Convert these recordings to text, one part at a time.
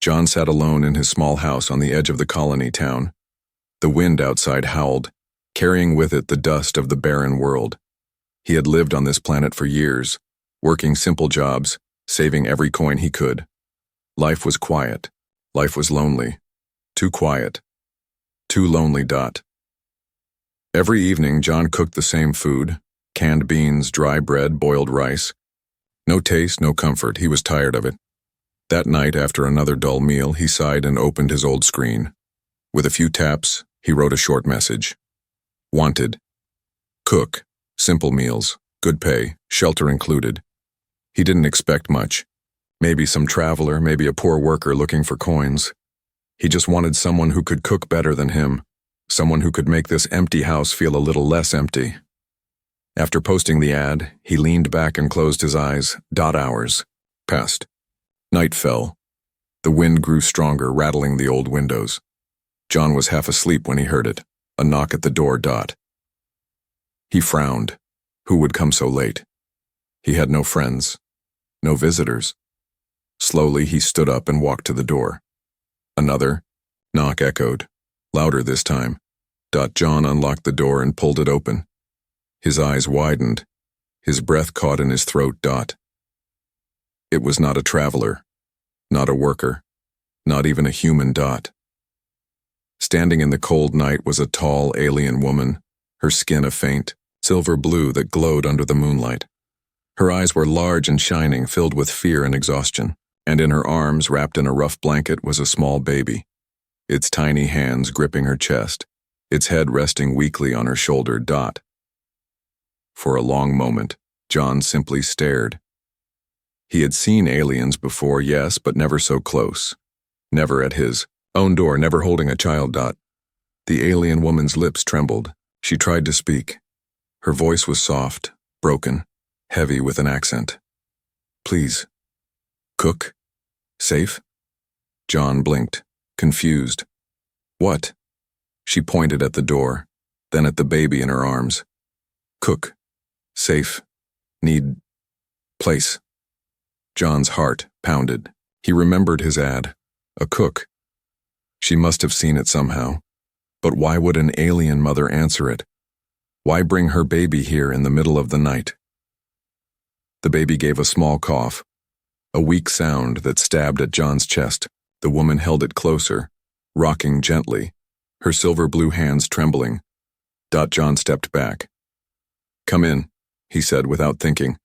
John sat alone in his small house on the edge of the colony town. The wind outside howled, carrying with it the dust of the barren world. He had lived on this planet for years, working simple jobs, saving every coin he could. Life was quiet. Life was lonely. Too quiet. Too lonely. Every evening, John cooked the same food: canned beans, dry bread, boiled rice. No taste, no comfort. He was tired of it. That night, after another dull meal, he sighed and opened his old screen. With a few taps, he wrote a short message. Wanted. Cook. Simple meals. Good pay. Shelter included. He didn't expect much. Maybe some traveler, maybe a poor worker looking for coins. He just wanted someone who could cook better than him. Someone who could make this empty house feel a little less empty. After posting the ad, he leaned back and closed his eyes. Hours passed. Night fell. The wind grew stronger, rattling the old windows. John was half asleep when he heard it. A knock at the door. He frowned. Who would come so late? He had no friends. No visitors. Slowly, he stood up and walked to the door. Another knock echoed, louder this time. John unlocked the door and pulled it open. His eyes widened. His breath caught in his throat. It was not a traveler, not a worker, not even a human. Standing in the cold night was a tall, alien woman, her skin a faint, silver blue that glowed under the moonlight. Her eyes were large and shining, filled with fear and exhaustion, and in her arms, wrapped in a rough blanket, was a small baby, its tiny hands gripping her chest, its head resting weakly on her shoulder. For a long moment, John simply stared. He had seen aliens before, yes, but never so close. Never at his own door, never holding a child. The alien woman's lips trembled. She tried to speak. Her voice was soft, broken, heavy with an accent. Please. Cook? Safe? John blinked, confused. What? She pointed at the door, then at the baby in her arms. Cook. Safe. Need. Place. John's heart pounded. He remembered his ad. A cook. She must have seen it somehow. But why would an alien mother answer it? Why bring her baby here in the middle of the night? The baby gave a small cough, a weak sound that stabbed at John's chest. The woman held it closer, rocking gently, her silver blue hands trembling. John stepped back. Come in, he said without thinking.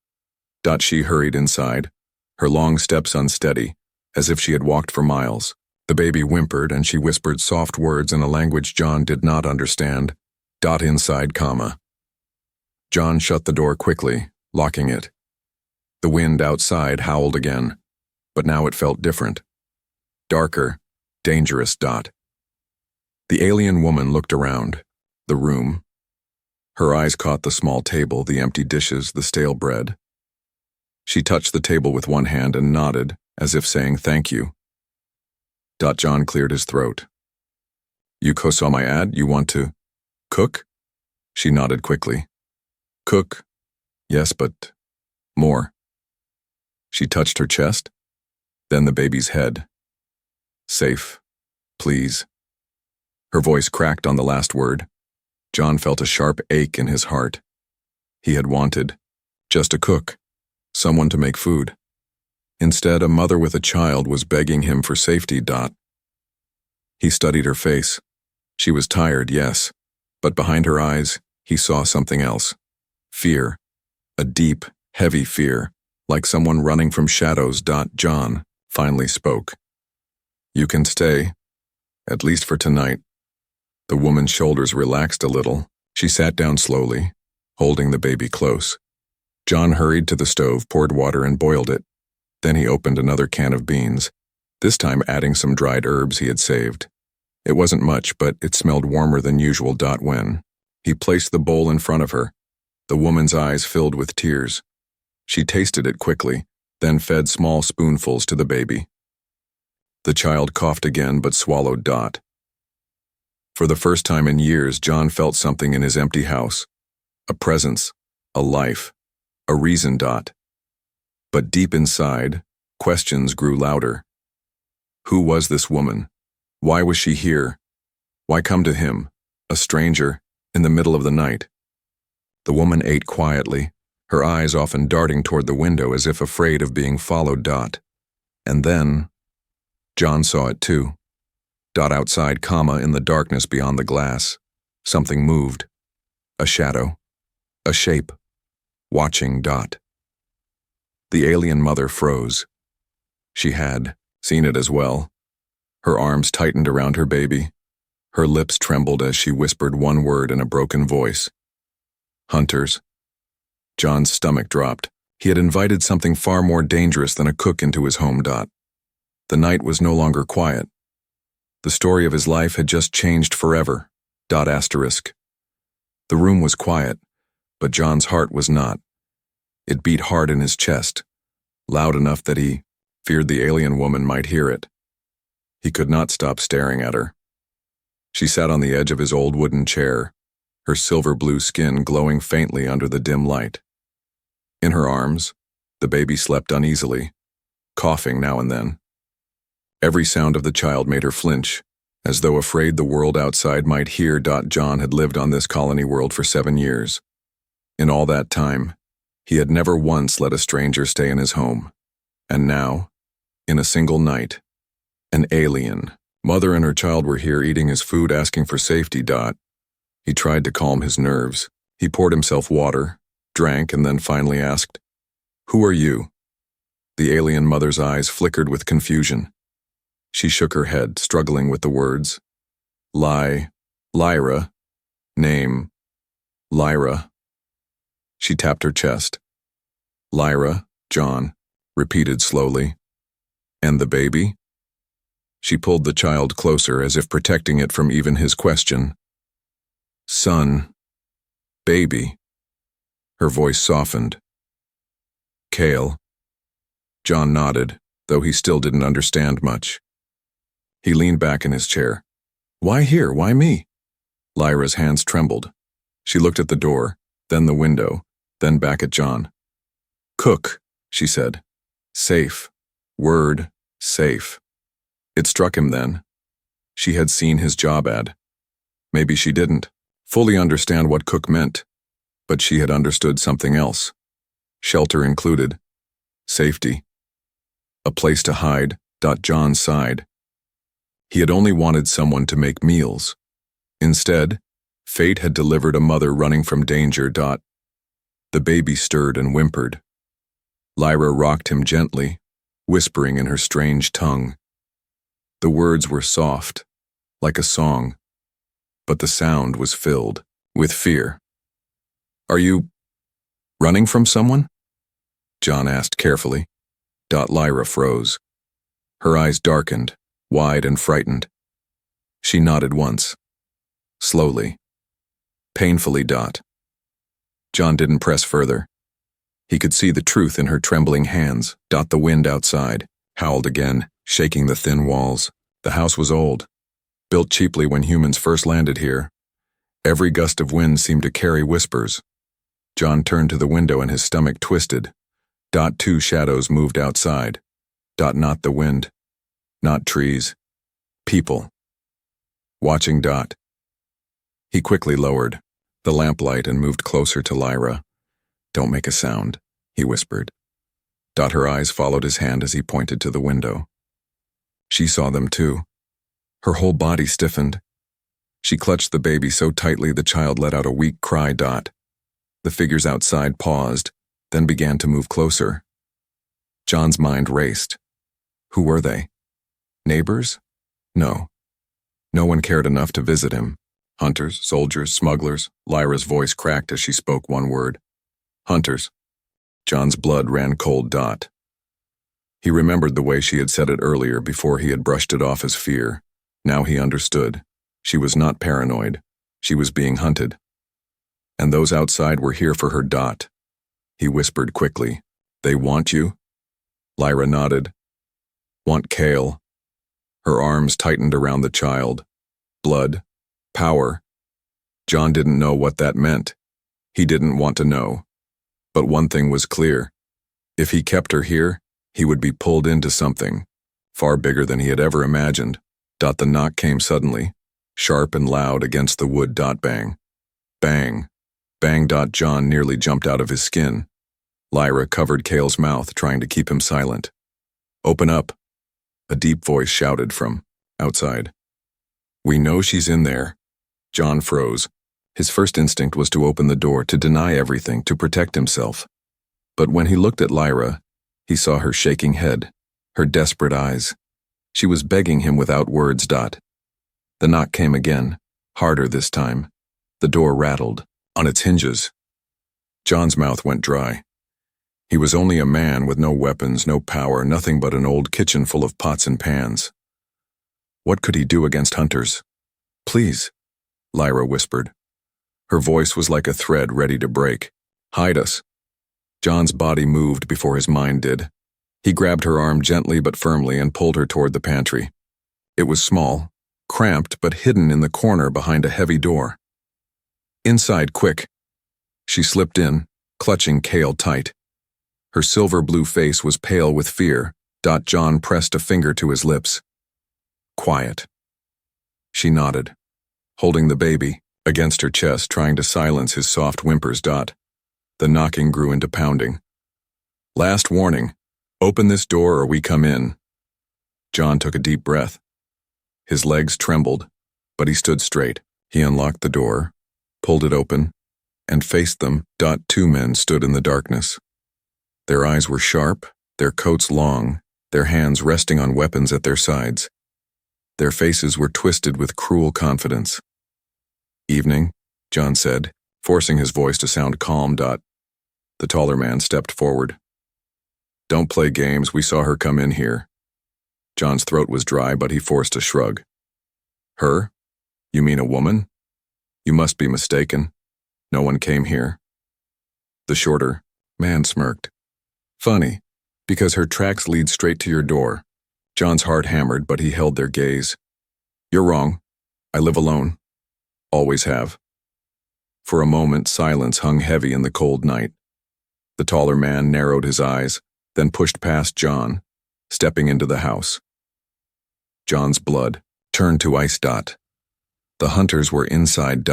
She hurried inside, her long steps unsteady, as if she had walked for miles. The baby whimpered and she whispered soft words in a language John did not understand. Inside, comma. John shut the door quickly, locking it. The wind outside howled again, but now it felt different. Darker, dangerous. The alien woman looked around, the room. Her eyes caught the small table, the empty dishes, the stale bread. She touched the table with one hand and nodded, as if saying thank you. John cleared his throat. You saw my ad? You want to cook? She nodded quickly. Cook? Yes, but more. She touched her chest, then the baby's head. Safe, please. Her voice cracked on the last word. John felt a sharp ache in his heart. He had wanted just a cook, someone to make food. Instead, a mother with a child was begging him for safety. He studied her face. She was tired, yes, but behind her eyes, he saw something else. Fear. A deep, heavy fear, like someone running from shadows. John finally spoke. You can stay, at least for tonight. The woman's shoulders relaxed a little. She sat down slowly, holding the baby close. John hurried to the stove, poured water, and boiled it. Then he opened another can of beans, this time adding some dried herbs he had saved. It wasn't much, but it smelled warmer than usual. When he placed the bowl in front of her, the woman's eyes filled with tears. She tasted it quickly, then fed small spoonfuls to the baby. The child coughed again but swallowed. For the first time in years, John felt something in his empty house. A presence, a life, a reason. But deep inside, questions grew louder. Who was this woman? Why was she here? Why come to him, a stranger, in the middle of the night? The woman ate quietly, her eyes often darting toward the window as if afraid of being followed. And then, John saw it too. Outside, in the darkness beyond the glass, something moved. A shadow. A shape. Watching. The alien mother froze. She had seen it as well. Her arms tightened around her baby. Her lips trembled as she whispered one word in a broken voice. Hunters. John's stomach dropped. He had invited something far more dangerous than a cook into his home. The night was no longer quiet. The story of his life had just changed forever. The room was quiet, but John's heart was not. It beat hard in his chest, loud enough that he feared the alien woman might hear it. He could not stop staring at her. She sat on the edge of his old wooden chair, her silver blue skin glowing faintly under the dim light. In her arms, the baby slept uneasily, coughing now and then. Every sound of the child made her flinch, as though afraid the world outside might hear. John had lived on this colony world for 7 years. In all that time, he had never once let a stranger stay in his home. And now, in a single night, an alien. Mother and her child were here eating his food, asking for safety. He tried to calm his nerves. He poured himself water, drank, and then finally asked, "Who are you?" The alien mother's eyes flickered with confusion. She shook her head, struggling with the words. Lyra. Name. Lyra. She tapped her chest. Lyra, John, repeated slowly. And the baby? She pulled the child closer as if protecting it from even his question. Son. Baby. Her voice softened. Kale. John nodded, though he still didn't understand much. He leaned back in his chair. Why here? Why me? Lyra's hands trembled. She looked at the door, then the window, then back at John. Cook, she said. Safe. Word, safe. It struck him then. She had seen his job ad. Maybe she didn't fully understand what cook meant, but she had understood something else. Shelter included. Safety. A place to hide. John sighed. He had only wanted someone to make meals. Instead, fate had delivered a mother running from danger. The baby stirred and whimpered. Lyra rocked him gently, whispering in her strange tongue. The words were soft, like a song, but the sound was filled with fear. Are you running from someone? John asked carefully. Lyra froze. Her eyes darkened, wide and frightened. She nodded once. Slowly. Painfully. John didn't press further. He could see the truth in her trembling hands. The wind outside howled again, shaking the thin walls. The house was old, built cheaply when humans first landed here. Every gust of wind seemed to carry whispers. John turned to the window and his stomach twisted. Two shadows moved outside. Not the wind. Not trees. People. Watching. He quickly lowered the lamplight and moved closer to Lyra. Don't make a sound, he whispered. Her eyes followed his hand as he pointed to the window. She saw them too. Her whole body stiffened. She clutched the baby so tightly the child let out a weak cry. The figures outside paused, then began to move closer. John's mind raced. Who were they? Neighbors? No. No one cared enough to visit him. Hunters, soldiers, smugglers. Lyra's voice cracked as she spoke one word. Hunters. John's blood ran cold. He remembered the way she had said it earlier before he had brushed it off as fear. Now he understood. She was not paranoid. She was being hunted. And those outside were here for her. He whispered quickly. They want you? Lyra nodded. Want Kale? Her arms tightened around the child. Blood. Power. John didn't know what that meant. He didn't want to know. But one thing was clear. If he kept her here, he would be pulled into something. far bigger than he had ever imagined. The knock came suddenly, sharp and loud against the wood. Bang. Bang. Bang. John nearly jumped out of his skin. Lyra covered Cale's mouth, trying to keep him silent. Open up, a deep voice shouted from outside. We know she's in there. John froze. His first instinct was to open the door, to deny everything, to protect himself. But when he looked at Lyra, he saw her shaking head, her desperate eyes. She was begging him without words. The knock came again, harder this time. The door rattled, on its hinges. John's mouth went dry. He was only a man with no weapons, no power, nothing but an old kitchen full of pots and pans. What could he do against hunters? Please, Lyra whispered. Her voice was like a thread ready to break. Hide us. John's body moved before his mind did. He grabbed her arm gently but firmly and pulled her toward the pantry. It was small, cramped but hidden in the corner behind a heavy door. Inside, quick. She slipped in, clutching Cale tight. Her silver-blue face was pale with fear. John pressed a finger to his lips. Quiet. She nodded, holding the baby against her chest, trying to silence his soft whimpers. The knocking grew into pounding. Last warning. Open this door or we come in. John took a deep breath. His legs trembled, but he stood straight. He unlocked the door, pulled it open, and faced them. Two men stood in the darkness. Their eyes were sharp, their coats long, their hands resting on weapons at their sides. Their faces were twisted with cruel confidence. Evening, John said, forcing his voice to sound calm. The taller man stepped forward. Don't play games, we saw her come in here. John's throat was dry, but he forced a shrug. Her? You mean a woman? You must be mistaken. No one came here. The shorter man smirked. Funny, because her tracks lead straight to your door. John's heart hammered, but he held their gaze. You're wrong. I live alone. Always have. For a moment, silence hung heavy in the cold night. The taller man narrowed his eyes, then pushed past John, stepping into the house. John's blood turned to ice. The hunters were inside.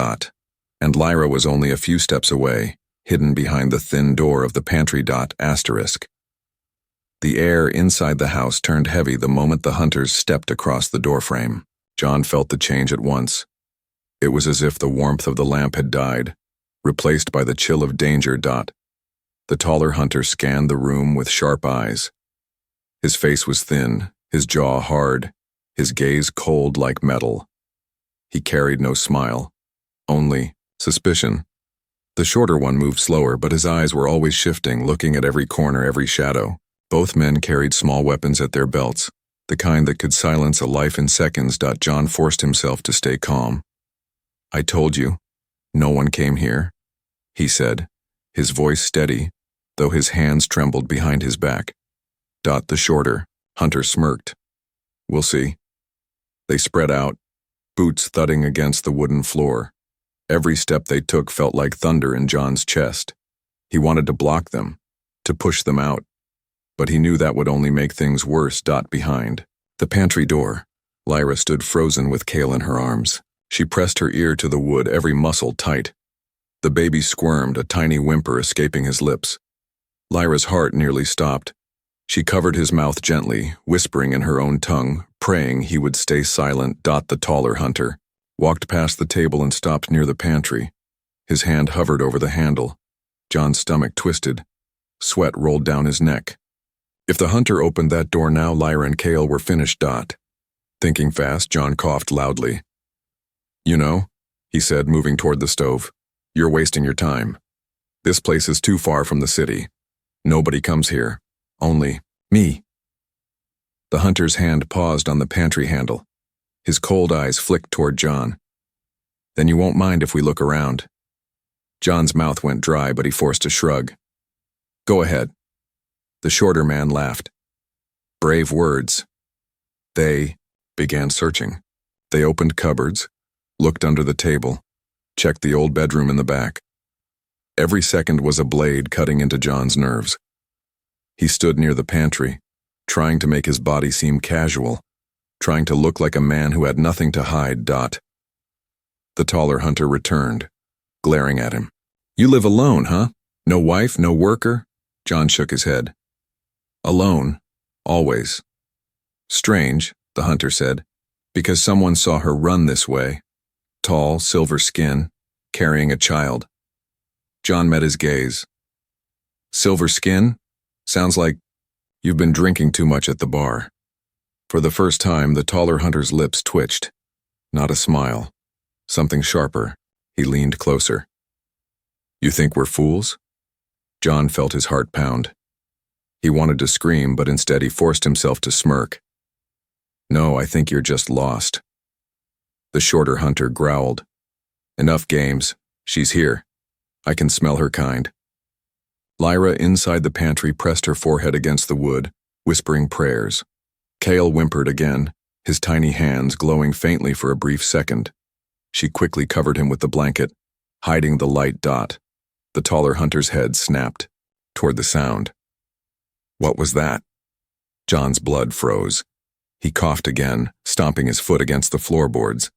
And Lyra was only a few steps away, hidden behind the thin door of the pantry. Asterisk. The air inside the house turned heavy the moment the hunters stepped across the doorframe. John felt the change at once. It was as if the warmth of the lamp had died, replaced by the chill of danger. The taller hunter scanned the room with sharp eyes. His face was thin, his jaw hard, his gaze cold like metal. He carried no smile, only suspicion. The shorter one moved slower, but his eyes were always shifting, looking at every corner, every shadow. Both men carried small weapons at their belts, the kind that could silence a life in seconds. John forced himself to stay calm. I told you, no one came here, he said, his voice steady, though his hands trembled behind his back. The shorter hunter smirked. We'll see. They spread out, boots thudding against the wooden floor. Every step they took felt like thunder in John's chest. He wanted to block them, to push them out, but he knew that would only make things worse. Behind the pantry door, Lyra stood frozen with Cale in her arms. She pressed her ear to the wood, every muscle tight. The baby squirmed, a tiny whimper escaping his lips. Lyra's heart nearly stopped. She covered his mouth gently, whispering in her own tongue, praying he would stay silent. The taller hunter walked past the table and stopped near the pantry. His hand hovered over the handle. John's stomach twisted. Sweat rolled down his neck. If the hunter opened that door now, Lyra and Cale were finished. Thinking fast, John coughed loudly. You know, he said, moving toward the stove, you're wasting your time. This place is too far from the city. Nobody comes here. Only me. The hunter's hand paused on the pantry handle. His cold eyes flicked toward John. Then you won't mind if we look around. John's mouth went dry, but he forced a shrug. Go ahead. The shorter man laughed. Brave words. They began searching. They opened cupboards, looked under the table, checked the old bedroom in the back. Every second was a blade cutting into John's nerves. He stood near the pantry, trying to make his body seem casual, trying to look like a man who had nothing to hide. The taller hunter returned, glaring at him. "You live alone, huh? No wife, no worker?" John shook his head. "Alone, always." "Strange," the hunter said, "because someone saw her run this way. Tall, silver skin, carrying a child." John met his gaze. "Silver skin? Sounds like you've been drinking too much at the bar." For the first time, the taller hunter's lips twitched. Not a smile. Something sharper. He leaned closer. "You think we're fools?" John felt his heart pound. He wanted to scream, but instead he forced himself to smirk. "No, I think you're just lost." The shorter hunter growled. "Enough games. She's here. I can smell her kind." Lyra, inside the pantry, pressed her forehead against the wood, whispering prayers. Cale whimpered again, his tiny hands glowing faintly for a brief second. She quickly covered him with the blanket, hiding the light. The taller hunter's head snapped toward the sound. What was that? John's blood froze. He coughed again, stomping his foot against the floorboards.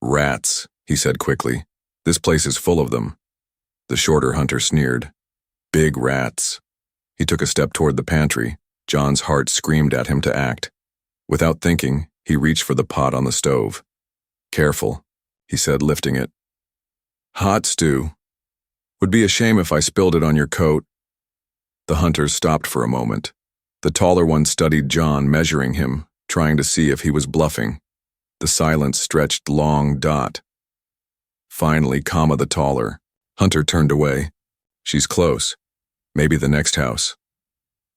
"Rats," he said quickly. "This place is full of them." The shorter hunter sneered. "Big rats." He took a step toward the pantry. John's heart screamed at him to act. Without thinking, he reached for the pot on the stove. "Careful," he said, lifting it. "Hot stew. Would be a shame if I spilled it on your coat." The hunters stopped for a moment. The taller one studied John, measuring him, trying to see if he was bluffing. The silence stretched long. Finally, the taller hunter turned away. "She's close. Maybe the next house."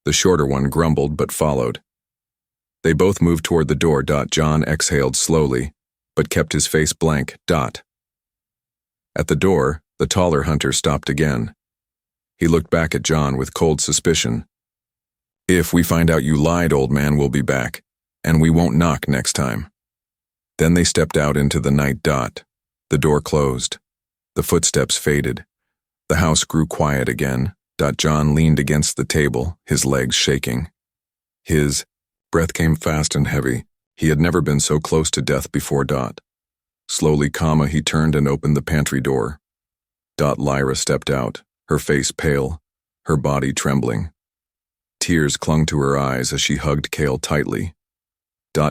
The shorter one grumbled but followed. They both moved toward the door. John exhaled slowly, but kept his face blank. At the door, the taller hunter stopped again. He looked back at John with cold suspicion. "If we find out you lied, old man, we'll be back, and we won't knock next time." Then they stepped out into the night. The door closed. The footsteps faded. The house grew quiet again. John leaned against the table, his legs shaking. His breath came fast and heavy. He had never been so close to death before. Slowly, he turned and opened the pantry door. Lyra stepped out, her face pale, her body trembling. Tears clung to her eyes as she hugged Cale tightly.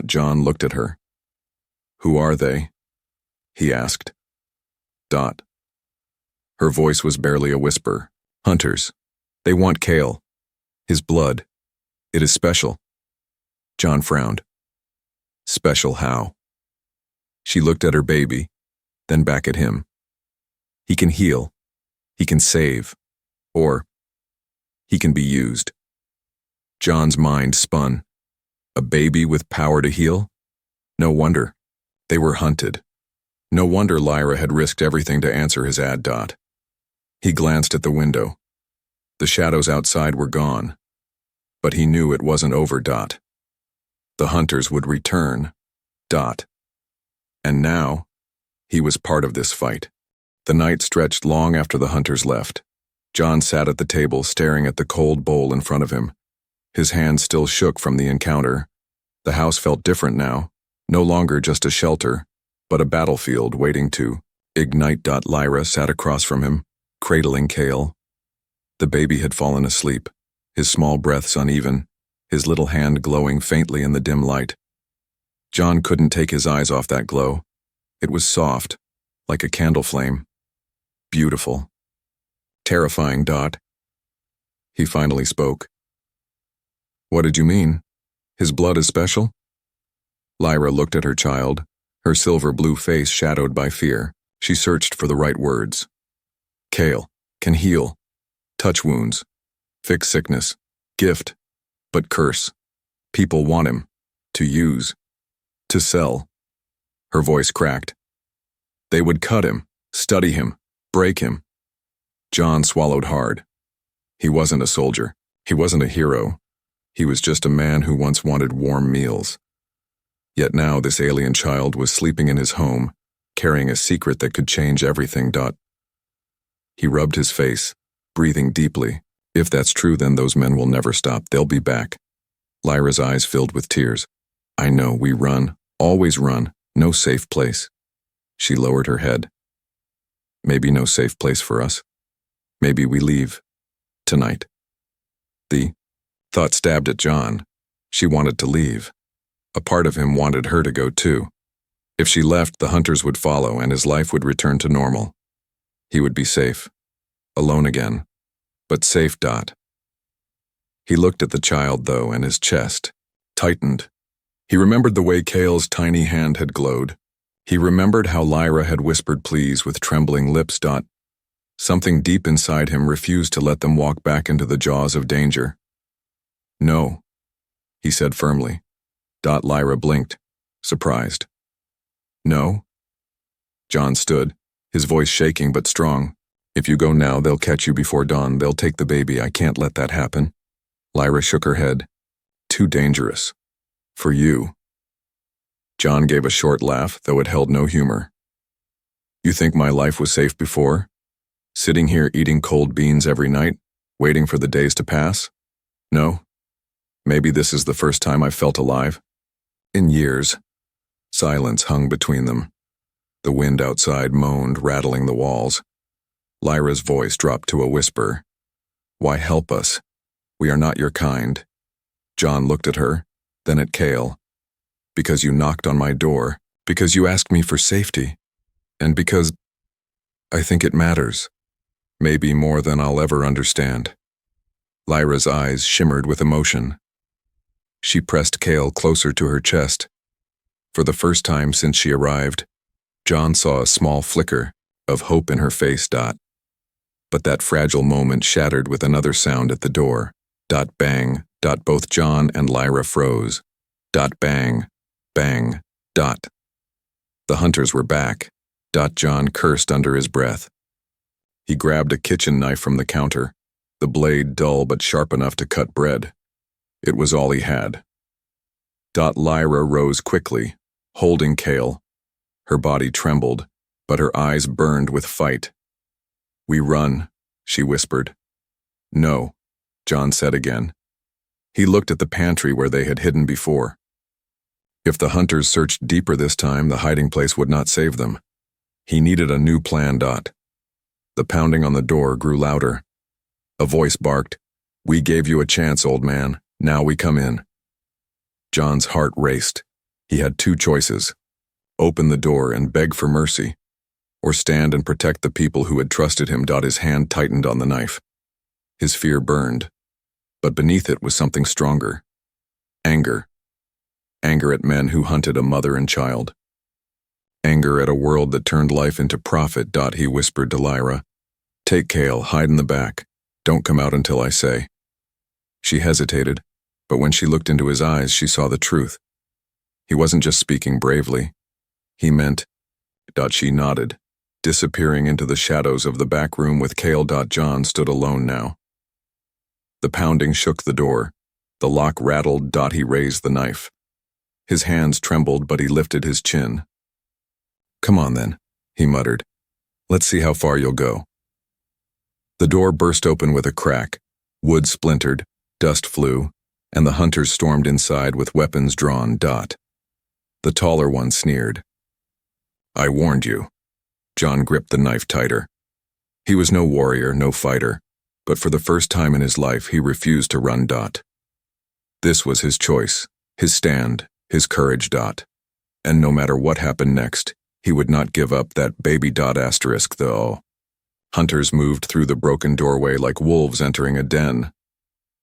John looked at her. "Who are they?" he asked. Her voice was barely a whisper. "Hunters. They want Cale. His blood. It is special." John frowned. "Special how?" She looked at her baby, then back at him. "He can heal. He can save. Or he can be used." John's mind spun. A baby with power to heal? No wonder. They were hunted. No wonder Lyra had risked everything to answer his ad. He glanced at the window. The shadows outside were gone. But he knew it wasn't over. The hunters would return. And now, he was part of this fight. The night stretched long after the hunters left. John sat at the table staring at the cold bowl in front of him. His hands still shook from the encounter. The house felt different now, no longer just a shelter, but a battlefield waiting to ignite. Lyra sat across from him, cradling Cale. The baby had fallen asleep, his small breaths uneven, his little hand glowing faintly in the dim light. John couldn't take his eyes off that glow. It was soft, like a candle flame. Beautiful. Terrifying. He finally spoke. "What did you mean? His blood is special?" Lyra looked at her child, her silver blue face shadowed by fear. She searched for the right words. "Cale can heal, touch wounds, fix sickness, gift, but curse. People want him, to use, to sell." Her voice cracked. "They would cut him, study him, break him." John swallowed hard. He wasn't a soldier. He wasn't a hero. He was just a man who once wanted warm meals. Yet now this alien child was sleeping in his home, carrying a secret that could change everything. He rubbed his face, breathing deeply. If that's true, then those men will never stop. They'll be back. Lyra's eyes filled with tears. I know, we run, always run, no safe place. She lowered her head. Maybe no safe place for us. Maybe we leave. Tonight. The thought stabbed at John. She wanted to leave. A part of him wanted her to go too. If she left, the hunters would follow and his life would return to normal. He would be safe. Alone again. But safe. He looked at the child, though, and his chest tightened. He remembered the way Cale's tiny hand had glowed. He remembered how Lyra had whispered please with trembling lips. Something deep inside him refused to let them walk back into the jaws of danger. No, he said firmly. Lyra blinked, surprised. No? John stood, his voice shaking but strong. If you go now, they'll catch you before dawn. They'll take the baby. I can't let that happen. Lyra shook her head. Too dangerous. For you. John gave a short laugh, though it held no humor. You think my life was safe before? Sitting here eating cold beans every night, waiting for the days to pass? No? Maybe this is the first time I've felt alive? In years. Silence hung between them. The wind outside moaned, rattling the walls. Lyra's voice dropped to a whisper. Why help us? We are not your kind. John looked at her, then at Cale. Because you knocked on my door, because you asked me for safety, and because I think it matters. Maybe more than I'll ever understand. Lyra's eyes shimmered with emotion. She pressed Cale closer to her chest. For the first time since she arrived, John saw a small flicker of hope in her face. But that fragile moment shattered with another sound at the door. Bang. Both John and Lyra froze. Bang. Bang. The hunters were back. John cursed under his breath. He grabbed a kitchen knife from the counter, the blade dull but sharp enough to cut bread. It was all he had. Lyra rose quickly, holding Cale. Her body trembled, but her eyes burned with fight. We run, she whispered. No, John said again. He looked at the pantry where they had hidden before. If the hunters searched deeper this time, the hiding place would not save them. He needed a new plan. The pounding on the door grew louder. A voice barked, We gave you a chance, old man. Now we come in. John's heart raced. He had two choices. Open the door and beg for mercy, or stand and protect the people who had trusted him. His hand tightened on the knife. His fear burned, but beneath it was something stronger. Anger. Anger at men who hunted a mother and child. Anger at a world that turned life into profit. He whispered to Lyra, Take Cale, hide in the back. Don't come out until I say. She hesitated, but when she looked into his eyes, she saw the truth. He wasn't just speaking bravely. He meant. She nodded, disappearing into the shadows of the back room with Cale. John stood alone now. The pounding shook the door. The lock rattled. He raised the knife. His hands trembled, but he lifted his chin. Come on then, he muttered. Let's see how far you'll go. The door burst open with a crack. Wood splintered, dust flew, and the hunters stormed inside with weapons drawn. The taller one sneered. I warned you. John gripped the knife tighter. He was no warrior, no fighter, but for the first time in his life he refused to run. This was his choice, his stand, his courage. And no matter what happened next, he would not give up that baby. Though. Hunters moved through the broken doorway like wolves entering a den.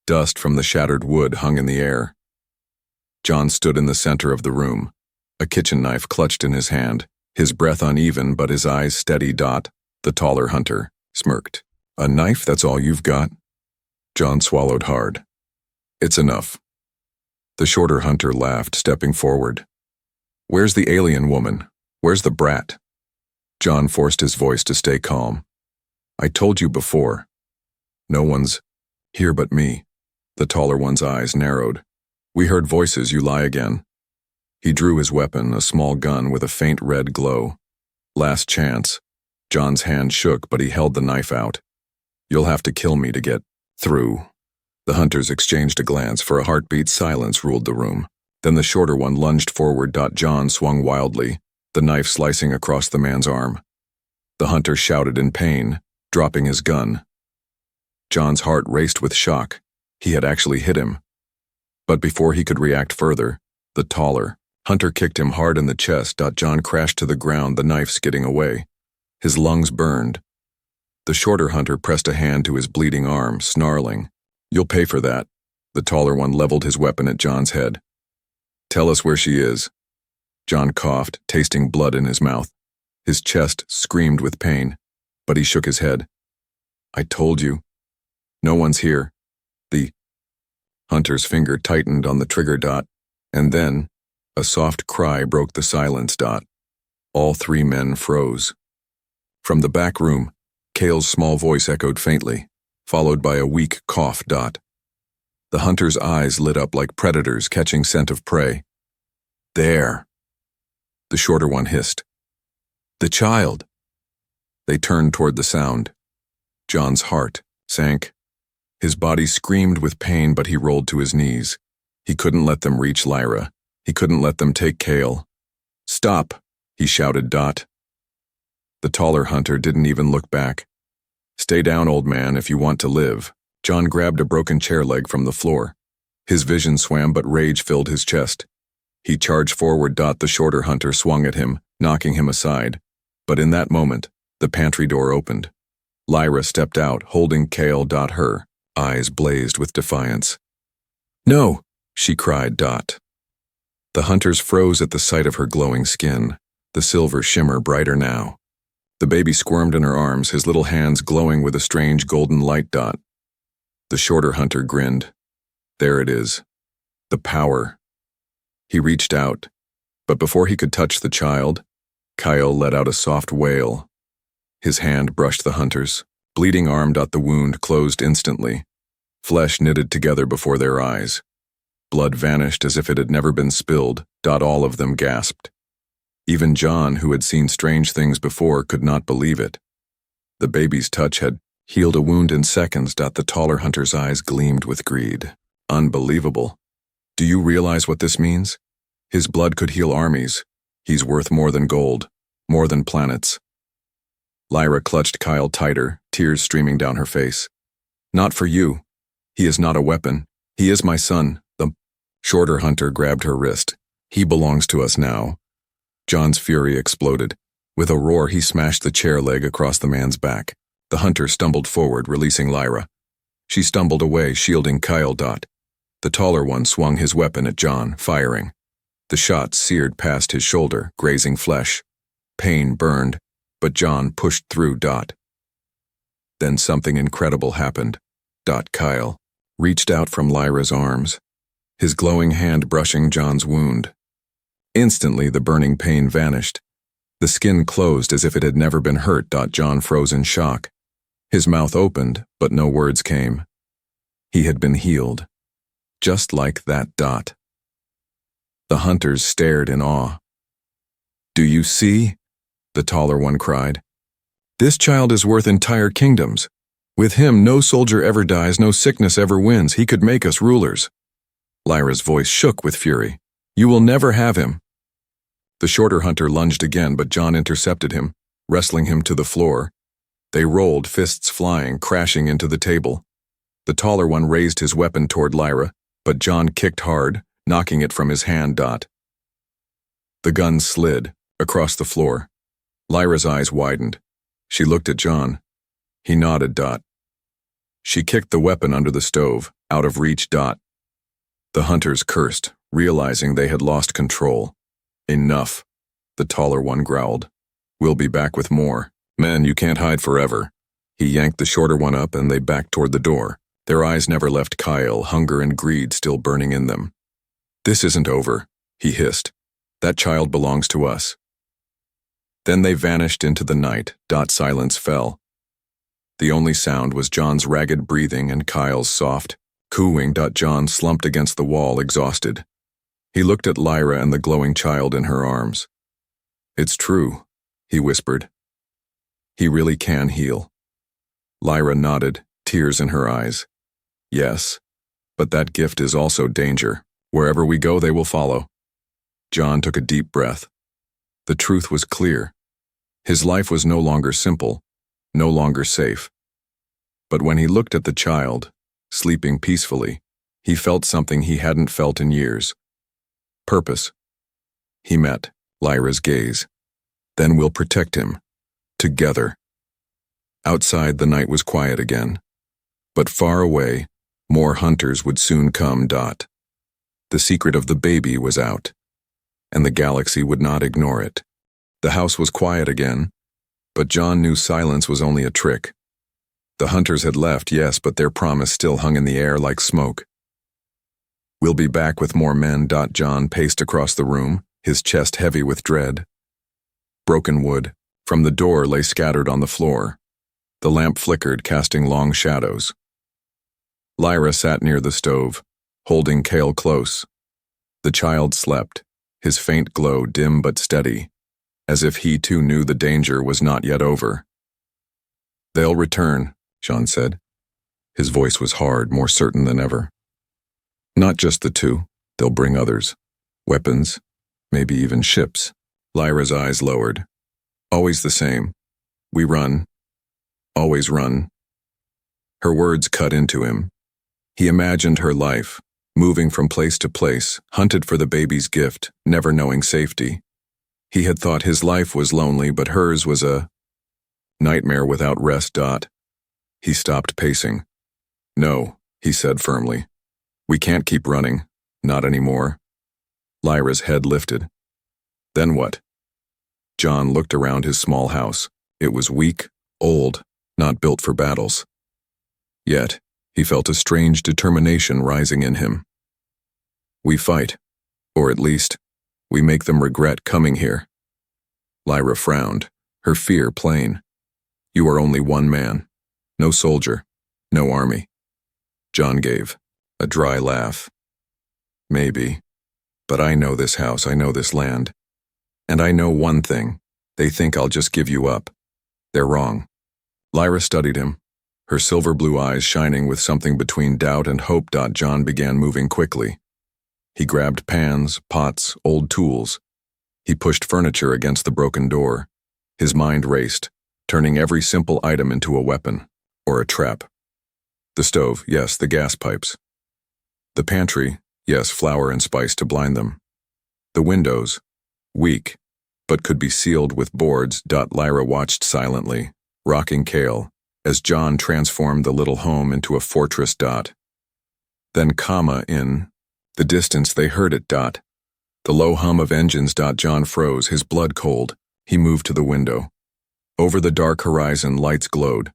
Dust from the shattered wood hung in the air. John stood in the center of the room, a kitchen knife clutched in his hand, his breath uneven but his eyes steady. The taller hunter smirked. A knife, that's all you've got? John swallowed hard. It's enough. The shorter hunter laughed, stepping forward. Where's the alien woman? Where's the brat? John forced his voice to stay calm. I told you before. No one's here but me. The taller one's eyes narrowed. We heard voices, you lie again. He drew his weapon, a small gun with a faint red glow. Last chance. John's hand shook, but he held the knife out. You'll have to kill me to get through. The hunters exchanged a glance. For a heartbeat, silence ruled the room. Then the shorter one lunged forward. John swung wildly, the knife slicing across the man's arm. The hunter shouted in pain, dropping his gun. John's heart raced with shock. He had actually hit him. But before he could react further, the taller hunter kicked him hard in the chest. John crashed to the ground, the knife skidding away. His lungs burned. The shorter hunter pressed a hand to his bleeding arm, snarling. "You'll pay for that." The taller one leveled his weapon at John's head. "Tell us where she is." John coughed, tasting blood in his mouth. His chest screamed with pain, but he shook his head. "I told you. No one's here." The hunter's finger tightened on the trigger. And then, a soft cry broke the silence. All three men froze. From the back room, Cale's small voice echoed faintly, followed by a weak cough. The hunter's eyes lit up like predators catching scent of prey. "There," the shorter one hissed. "The child." They turned toward the sound. John's heart sank. His body screamed with pain, but he rolled to his knees. He couldn't let them reach Lyra. He couldn't let them take Cale. "Stop," he shouted. The taller hunter didn't even look back. "Stay down, old man, if you want to live." John grabbed a broken chair leg from the floor. His vision swam, but rage filled his chest. He charged forward. The shorter hunter swung at him, knocking him aside. But in that moment, the pantry door opened. Lyra stepped out, holding Cale. Her eyes blazed with defiance. "No!" she cried. The hunters froze at the sight of her glowing skin, the silver shimmer brighter now. The baby squirmed in her arms, his little hands glowing with a strange golden light. The shorter hunter grinned. There it is. The power. He reached out, but before he could touch the child, Kyle let out a soft wail. His hand brushed the hunter's, bleeding arm. The wound closed instantly. Flesh knitted together before their eyes. Blood vanished as if it had never been spilled. All of them gasped. Even John, who had seen strange things before, could not believe it. The baby's touch had healed a wound in seconds. The taller hunter's eyes gleamed with greed. Unbelievable. Do you realize what this means? His blood could heal armies. He's worth more than gold, more than planets. Lyra clutched Kyle tighter, tears streaming down her face. Not for you. He is not a weapon. He is my son. The shorter hunter grabbed her wrist. He belongs to us now. John's fury exploded. With a roar, he smashed the chair leg across the man's back. The hunter stumbled forward, releasing Lyra. She stumbled away, shielding Kyle. The taller one swung his weapon at John, firing. The shot seared past his shoulder, grazing flesh. Pain burned, but John pushed through. Then something incredible happened. Kyle reached out from Lyra's arms, his glowing hand brushing John's wound. Instantly, the burning pain vanished. The skin closed as if it had never been hurt. John froze in shock. His mouth opened, but no words came. He had been healed. Just like that. The hunters stared in awe. Do you see? The taller one cried. This child is worth entire kingdoms. With him, no soldier ever dies, no sickness ever wins. He could make us rulers. Lyra's voice shook with fury. You will never have him. The shorter hunter lunged again, but John intercepted him, wrestling him to the floor. They rolled, fists flying, crashing into the table. The taller one raised his weapon toward Lyra, but John kicked hard, knocking it from his hand. The gun slid across the floor. Lyra's eyes widened. She looked at John. He nodded. She kicked the weapon under the stove, out of reach. The hunters cursed, realizing they had lost control. Enough, the taller one growled. We'll be back with more. Men, you can't hide forever. He yanked the shorter one up and they backed toward the door. Their eyes never left Kyle, hunger and greed still burning in them. This isn't over, he hissed. That child belongs to us. Then they vanished into the night. Silence fell. The only sound was John's ragged breathing and Kyle's soft, cooing. John slumped against the wall, exhausted. He looked at Lyra and the glowing child in her arms. It's true, he whispered. He really can heal. Lyra nodded, tears in her eyes. Yes, But that gift is also danger. Wherever we go, they will follow. John took a deep breath. The truth was clear. His life was no longer simple, no longer safe. But when he looked at the child, sleeping peacefully, he felt something he hadn't felt in years. Purpose. He met Lyra's gaze. Then we'll protect him. Together. Outside, the night was quiet again. But far away, more hunters would soon come. The secret of the baby was out, and the galaxy would not ignore it. The house was quiet again, but John knew silence was only a trick. The hunters had left, yes, but their promise still hung in the air like smoke. We'll be back with more men. John paced across the room, his chest heavy with dread. Broken wood from the door lay scattered on the floor. The lamp flickered, casting long shadows. Lyra sat near the stove, holding Kale close. The child slept, his faint glow dim but steady, as if he too knew the danger was not yet over. They'll return, John said. His voice was hard, more certain than ever. Not just the two, they'll bring others. Weapons, maybe even ships. Lyra's eyes lowered. Always the same. We run. Always run. Her words cut into him. He imagined her life, moving from place to place, hunted for the baby's gift, never knowing safety. He had thought his life was lonely, but hers was a nightmare without rest. He stopped pacing. No, he said firmly. We can't keep running. Not anymore. Lyra's head lifted. Then what? John looked around his small house. It was weak, old, not built for battles. Yet, he felt a strange determination rising in him. We fight, or at least, we make them regret coming here. Lyra frowned, her fear plain. You are only one man. No soldier, no army. John gave a dry laugh. Maybe, but I know this house, I know this land. And I know one thing, they think I'll just give you up. They're wrong. Lyra studied him, her silver blue eyes shining with something between doubt and hope. John began moving quickly. He grabbed pans, pots, old tools. He pushed furniture against the broken door. His mind raced, turning every simple item into a weapon, or a trap. The stove, yes, the gas pipes. The pantry, yes, flour and spice to blind them. The windows, weak, but could be sealed with boards. Lyra watched silently, rocking Kale, as John transformed the little home into a fortress. Then, in the distance they heard it. The low hum of engines. John froze, his blood cold. He moved to the window. Over the dark horizon, lights glowed.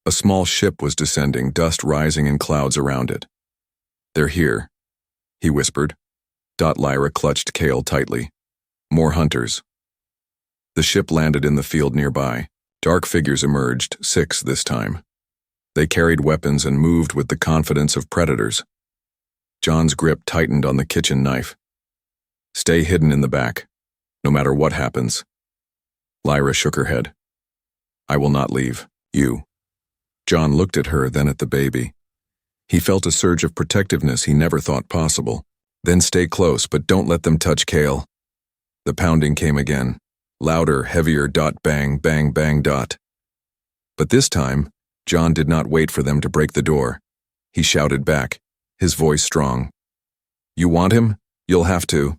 A small ship was descending, dust rising in clouds around it. They're here, he whispered. Lyra clutched Kale tightly. More hunters. The ship landed in the field nearby. Dark figures emerged, 6 this time. They carried weapons and moved with the confidence of predators. John's grip tightened on the kitchen knife. Stay hidden in the back, no matter what happens. Lyra shook her head. I will not leave, you. John looked at her, then at the baby. He felt a surge of protectiveness he never thought possible. Then stay close, but don't let them touch Kale. The pounding came again. Louder, heavier. Bang, bang, bang. But this time, John did not wait for them to break the door. He shouted back, his voice strong. You want him? You'll have to.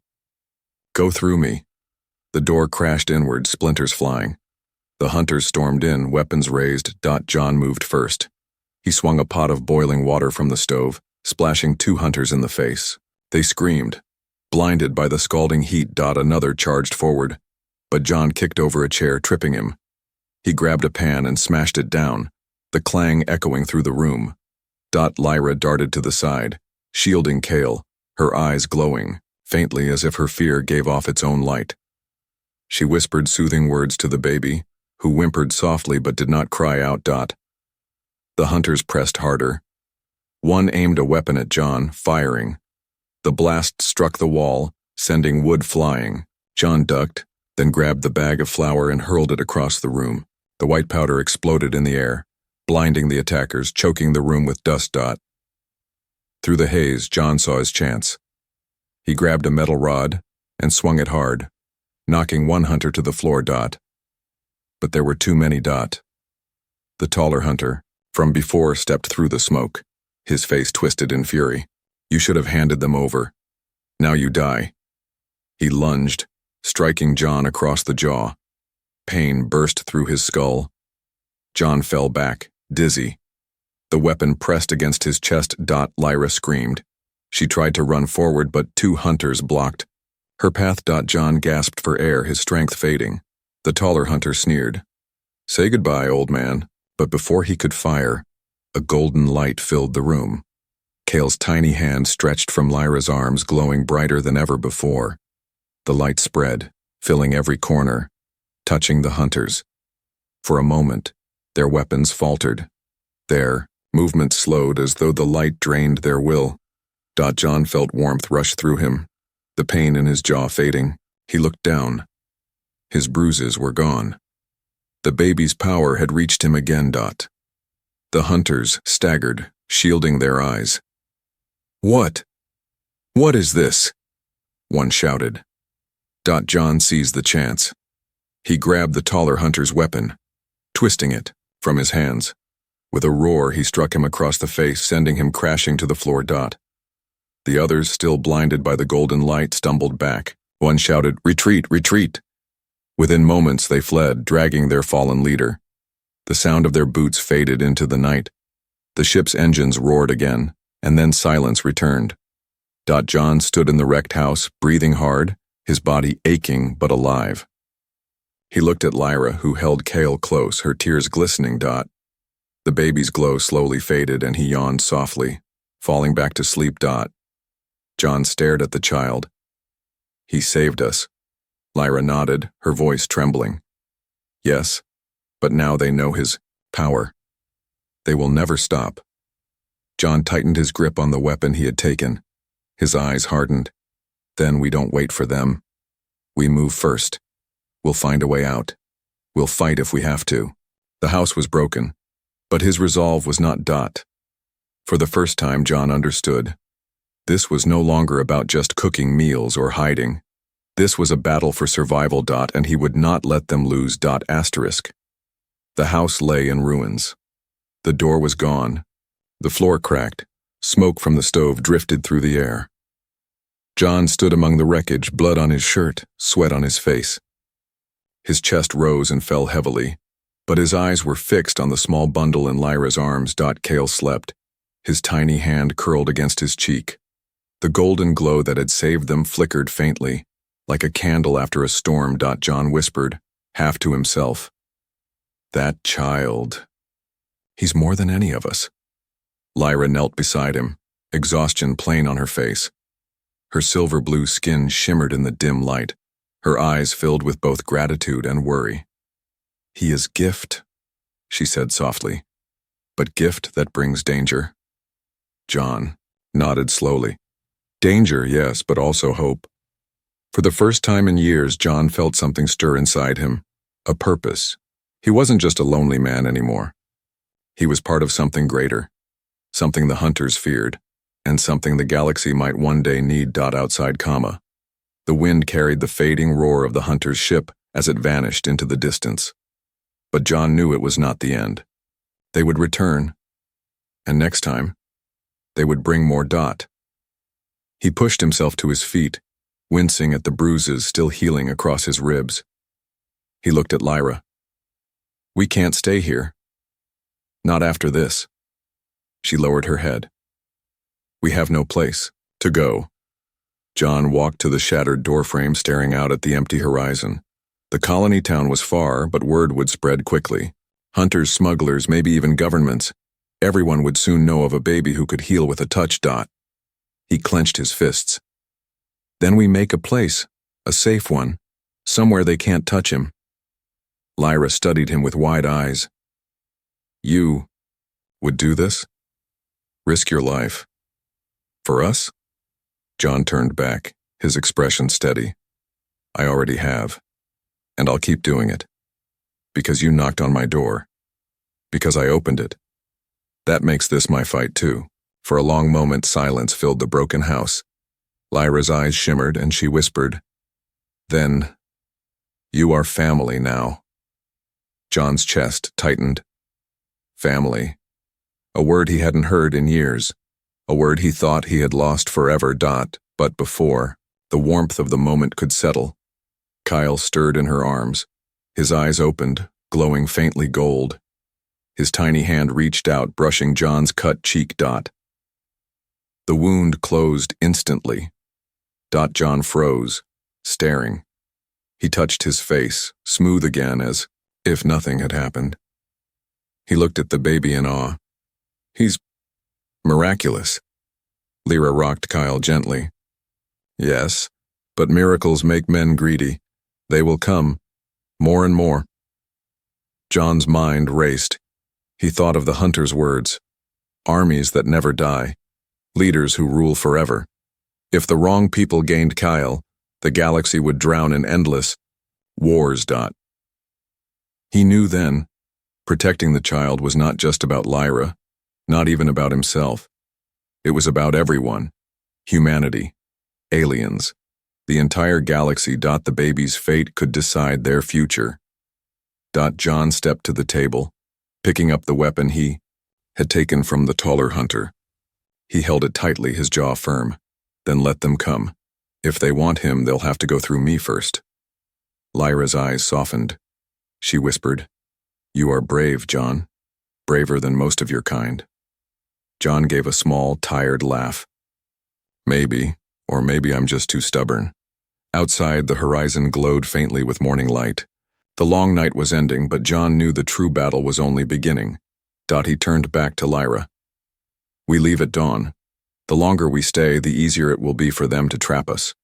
Go through me. The door crashed inward, splinters flying. The hunters stormed in, weapons raised. John moved first. He swung a pot of boiling water from the stove, splashing 2 hunters in the face. They screamed. Blinded by the scalding heat. Another charged forward. But John kicked over a chair, tripping him. He grabbed a pan and smashed it down, the clang echoing through the room. Lyra darted to the side, shielding Kale, her eyes glowing, faintly as if her fear gave off its own light. She whispered soothing words to the baby, who whimpered softly but did not cry out. The hunters pressed harder. One aimed a weapon at John, firing. The blast struck the wall, sending wood flying. John ducked, then grabbed the bag of flour and hurled it across the room. The white powder exploded in the air, blinding the attackers, choking the room with dust. Through the haze, John saw his chance. He grabbed a metal rod and swung it hard, knocking one hunter to the floor. But there were too many. The taller hunter, from before, stepped through the smoke, his face twisted in fury. You should have handed them over. Now you die. He lunged, striking John across the jaw. Pain burst through his skull. John fell back, dizzy. The weapon pressed against his chest. Lyra screamed. She tried to run forward, but two hunters blocked her path. John gasped for air, his strength fading. The taller hunter sneered. Say goodbye, old man. But before he could fire, a golden light filled the room. Cale's tiny hand stretched from Lyra's arms, glowing brighter than ever before. The light spread, filling every corner, touching the hunters. For a moment, their weapons faltered. Their movement slowed as though the light drained their will. John felt warmth rush through him, the pain in his jaw fading. He looked down. His bruises were gone. The baby's power had reached him again. The hunters staggered, shielding their eyes. What? What is this? One shouted. John seized the chance. He grabbed the taller hunter's weapon, twisting it from his hands. With a roar, he struck him across the face, sending him crashing to the floor. The others, still blinded by the golden light, stumbled back. One shouted, "Retreat, retreat!" Within moments, they fled, dragging their fallen leader. The sound of their boots faded into the night. The ship's engines roared again, and then silence returned. John stood in the wrecked house, breathing hard, his body aching but alive. He looked at Lyra, who held Cale close, her tears glistening. The baby's glow slowly faded, and he yawned softly, falling back to sleep. John stared at the child. He saved us. Lyra nodded, her voice trembling. Yes, but now they know his power. They will never stop. John tightened his grip on the weapon he had taken. His eyes hardened. Then we don't wait for them. We move first. We'll find a way out. We'll fight if we have to. The house was broken, but his resolve was not. For the first time, John understood. This was no longer about just cooking meals or hiding. This was a battle for survival. And he would not let them lose. The house lay in ruins. The door was gone. The floor cracked. Smoke from the stove drifted through the air. John stood among the wreckage, blood on his shirt, sweat on his face. His chest rose and fell heavily, but his eyes were fixed on the small bundle in Lyra's arms. Cale slept, his tiny hand curled against his cheek. The golden glow that had saved them flickered faintly, like a candle after a storm. John whispered, half to himself. That child. He's more than any of us. Lyra knelt beside him, exhaustion plain on her face. Her silver blue skin shimmered in the dim light, her eyes filled with both gratitude and worry. He is gift, she said softly, but gift that brings danger. John nodded slowly. Danger, yes, but also hope. For the first time in years, John felt something stir inside him, a purpose. He wasn't just a lonely man anymore. He was part of something greater, something the hunters feared, and something the galaxy might one day need. Outside. The wind carried the fading roar of the hunter's ship as it vanished into the distance. But John knew it was not the end. They would return, and next time, they would bring more. He pushed himself to his feet, wincing at the bruises still healing across his ribs. He looked at Lyra. We can't stay here. Not after this. She lowered her head. We have no place to go. John walked to the shattered doorframe, staring out at the empty horizon. The colony town was far, but word would spread quickly. Hunters, smugglers, maybe even governments. Everyone would soon know of a baby who could heal with a touch. He clenched his fists. Then we make a place, a safe one, somewhere they can't touch him. Lyra studied him with wide eyes. You would do this? Risk your life? For us? John turned back, his expression steady. I already have, and I'll keep doing it. Because you knocked on my door. Because I opened it. That makes this my fight too. For a long moment, silence filled the broken house. Lyra's eyes shimmered, and she whispered, "Then, you are family now." John's chest tightened. Family. A word he hadn't heard in years. A word he thought he had lost forever. But before the warmth of the moment could settle, Kyle stirred in her arms. His eyes opened, glowing faintly gold. His tiny hand reached out, brushing John's cut cheek. The wound closed instantly. John froze, staring. He touched his face, smooth again as if nothing had happened. He looked at the baby in awe. "He's miraculous." Lyra rocked Kyle gently. "Yes, but miracles make men greedy. They will come, more and more." John's mind raced. He thought of the hunter's words. Armies that never die. Leaders who rule forever. If the wrong people gained Kyle, the galaxy would drown in endless wars. He knew then, protecting the child was not just about Lyra, not even about himself. It was about everyone. Humanity. Aliens. The entire galaxy. The baby's fate could decide their future. John stepped to the table, picking up the weapon he had taken from the taller hunter. He held it tightly, his jaw firm. "Then let them come. If they want him, they'll have to go through me first." Lyra's eyes softened. She whispered, "You are brave, John. Braver than most of your kind." John gave a small, tired laugh. "Maybe, or maybe I'm just too stubborn." Outside, the horizon glowed faintly with morning light. The long night was ending, but John knew the true battle was only beginning. He turned back to Lyra. "We leave at dawn. The longer we stay, the easier it will be for them to trap us.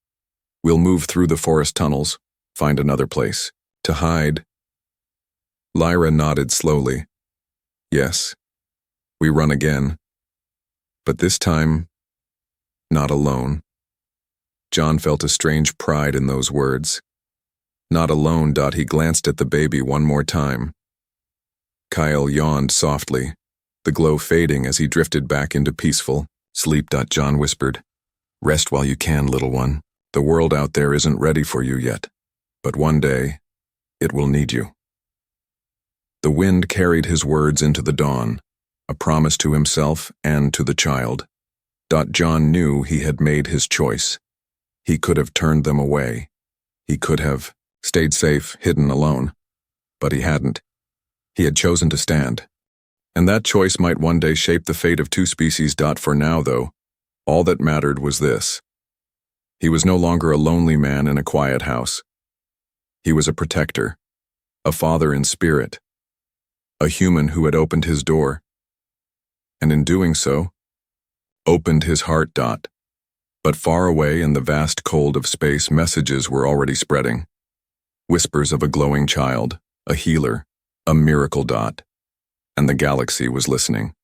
We'll move through the forest tunnels, find another place to hide." Lyra nodded slowly. "Yes, we run again. But this time, not alone." John felt a strange pride in those words. Not alone. He glanced at the baby one more time. Kyle yawned softly, the glow fading as he drifted back into peaceful sleep. John whispered, "Rest while you can, little one. The world out there isn't ready for you yet, but one day, it will need you." The wind carried his words into the dawn, a promise to himself and to the child. John knew he had made his choice. He could have turned them away. He could have stayed safe, hidden alone. But he hadn't. He had chosen to stand. And that choice might one day shape the fate of two species. For now, though, all that mattered was this. He was no longer a lonely man in a quiet house. He was a protector, a father in spirit, a human who had opened his door. And in doing so, opened his heart. But far away in the vast cold of space, messages were already spreading. Whispers of a glowing child, a healer, a miracle. And the galaxy was listening.